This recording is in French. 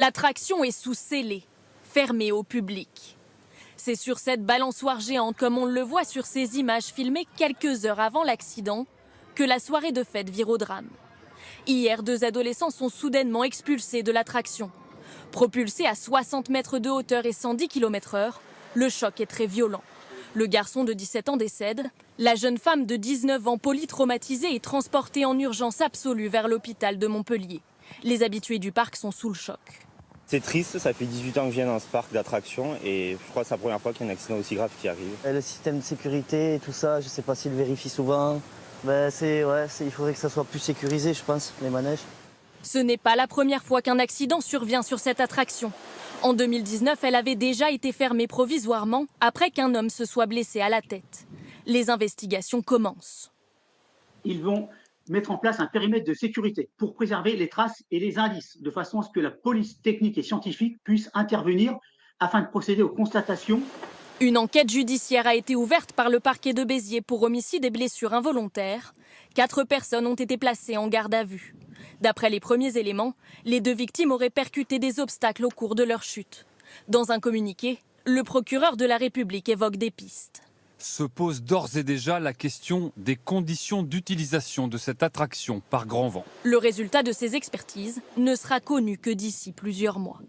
L'attraction est sous scellé, fermée au public. C'est sur cette balançoire géante, comme on le voit sur ces images filmées quelques heures avant l'accident, que la soirée de fête vire au drame. Hier, 2 adolescents sont soudainement expulsés de l'attraction. Propulsés à 60 mètres de hauteur et 110 km/h, le choc est très violent. Le garçon de 17 ans décède. La jeune femme de 19 ans polytraumatisée est transportée en urgence absolue vers l'hôpital de Montpellier. Les habitués du parc sont sous le choc. C'est triste, ça fait 18 ans que je viens dans ce parc d'attractions et je crois que c'est la première fois qu'il y a un accident aussi grave qui arrive. Le système de sécurité et tout ça, je ne sais pas s'ils vérifient souvent. Il faudrait que ça soit plus sécurisé, je pense, les manèges. Ce n'est pas la première fois qu'un accident survient sur cette attraction. En 2019, elle avait déjà été fermée provisoirement après qu'un homme se soit blessé à la tête. Les investigations commencent. Ils vont mettre en place un périmètre de sécurité pour préserver les traces et les indices, de façon à ce que la police technique et scientifique puisse intervenir afin de procéder aux constatations. Une enquête judiciaire a été ouverte par le parquet de Béziers pour homicide et blessures involontaires. 4 personnes ont été placées en garde à vue. D'après les premiers éléments, les 2 victimes auraient percuté des obstacles au cours de leur chute. Dans un communiqué, le procureur de la République évoque des pistes. Se pose d'ores et déjà la question des conditions d'utilisation de cette attraction par grand vent. Le résultat de ces expertises ne sera connu que d'ici plusieurs mois.